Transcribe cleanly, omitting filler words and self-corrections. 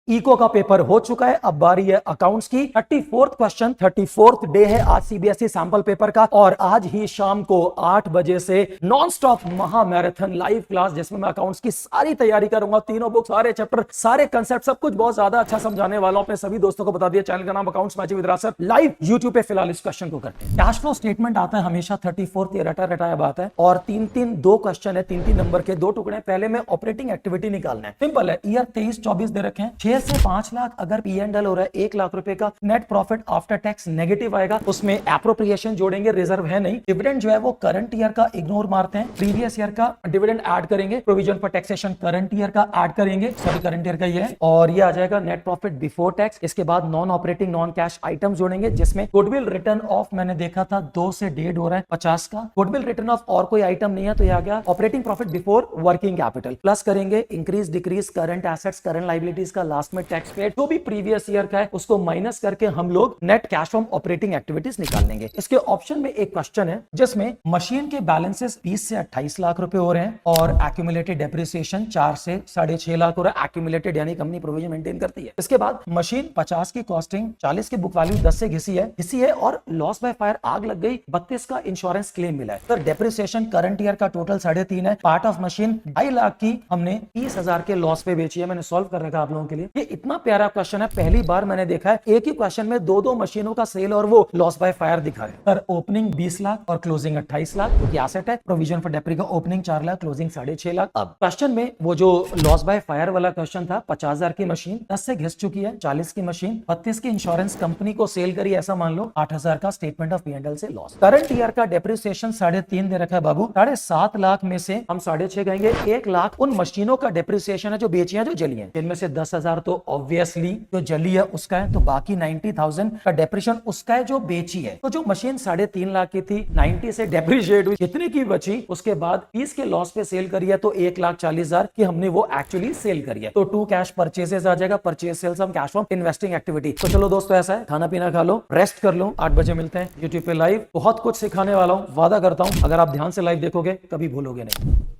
Eco का paper हो चुका है, अब बारी है अकाउंट्स की। 34th क्वेश्चन, 34th डे है आज सीबीएसई सैंपल पेपर का, और आज ही शाम को 8 बजे से नॉन स्टॉप महा मैराथन लाइव क्लास, जिसमें मैं अकाउंट्स की सारी तैयारी करूंगा, तीनों बुक, सारे चैप्टर, सारे कंसेप्ट, सब कुछ बहुत ज्यादा अच्छा समझाने वाला हूं। अपने सभी दोस्तों को बता दिया, चैनल का नाम अकाउंट्स मैजिक विद रासर, लाइव यूट्यूब पे फिलहाल इस क्वेश्चन को करते हैं। कैश फ्लो स्टेटमेंट आता है हमेशा 34th, ये रटा रटाया बात है, और दो क्वेश्चन है, तीन नंबर के, दो टुकड़े। पहले में ऑपरेटिंग एक्टिविटी निकालना है, सिंपल है। ईयर 23-24 दे रखे हैं, 6 से 5 लाख अगर P&L हो रहा है, 1 लाख रुपए का net profit after tax negative आएगा, उसमें एप्रोप्रिएशन जोड़ेंगे, रिजर्व है नहीं। डिविडेंड जो है वो करंट ईयर का इग्नोर मारते हैं, प्रीवियस ईयर का डिविडेंड ऐड करेंगे, provision for taxation current year का ऐड करेंगे, सॉरी करंट ईयर का ये है, और ये आ जाएगा नेट प्रॉफिट बिफोर टैक्स। इसके बाद non operating non cash item जोड़ेंगे, जिसमें गुडविल रिटर्न ऑफ मैंने देखा था 2 से 1.5 हो रहा है 50 का, गुडविल रिटर्न ऑफ और कोई आइटम नहीं है, तो ये आ गया operating profit before working capital. Plus करेंगे increase decrease current assets current liabilities का, लास्ट में टैक्स पेड, जो भी प्रीवियस ईयर का है उसको माइनस करके हम लोग net cash from operating activities निकाल लेंगे। इसके ऑप्शन में एक क्वेश्चन है जिसमें मशीन के बैलेंसेस 20 से 28 लाख रुपए हो रहे हैं, और एक्यूमुलेटेड डेप्रिसिएशन 4 से 6.5 लाख हो रहा है, एक्यूमुलेटेड यानी कंपनी प्रोविजन मेंटेन करती है। इसके बाद मशीन 50 की कॉस्टिंग, 40 की बुक वैल्यू 10 से घिसी है और लॉस बाय फायर आग लग गई, 32 का इंश्योरेंस क्लेम मिला है। सर डेप्रिसिएशन करंट ईयर का टोटल 3.5 है, पार्ट ऑफ मशीन 2.5 लाख की हमने 30,000 के लॉस पे बेची है, मैंने सॉल्व कर रखा आप लोगों के लिए। ये इतना प्यारा क्वेश्चन है, पहली बार मैंने देखा है एक ही क्वेश्चन में दो मशीनों का सेल और वो लॉस बाय फायर दिखा है। सर ओपनिंग 20 लाख और क्लोजिंग 28 लाख, क्योंकि एसेट है, प्रोविजन फॉर डेप्री का ओपनिंग 4 लाख, क्लोजिंग 6.5 लाख। अब क्वेश्चन में वो जो लॉस बाय फायर वाला क्वेश्चन था, 50,000 की मशीन 10 से घिस चुकी है, 40 की मशीन, 32 की इंश्योरेंस कंपनी को सेल करी, ऐसा मान लो 8,000 का स्टेटमेंट ऑफ P&L से लॉस। करंट ईयर का डेप्रिसिएशन 3.5 दे रखा है बाबू, 7.5 लाख में से हम 6.5 कहेंगे, 1 लाख उन मशीनों का डेप्रिसिएशन है जो बेची है, जो जली है, जिनमें से 10,000 तो ऑब्वियसली जो जली है उसका है, तो बाकी 90,000 का डेप्रिसिएशन उसका है जो बेची है। तो जो मशीन 3.5 लाख की थी, 90 से डेप्रिशिएट हुई, कितने की बची, उसके बाद 30 के लॉस पे सेल करी है, तो 1,40,000 की हमने वो एक्चुअली सेल करी है। तो 2 कैश परचेसेस आ जाएगा, परचेज सेल्स हम कैश फ्रॉम इन्वेस्टिंग एक्टिविटी। तो चलो दोस्तों, ऐसा है, खाना पीना खा लो, रेस्ट कर लो, 8 बजे मिलते हैं यूट्यूब पे लाइव। बहुत कुछ सिखाने वाला हूं, वादा करता हूं, अगर आप ध्यान से लाइव देखोगे कभी भूलोगे नहीं।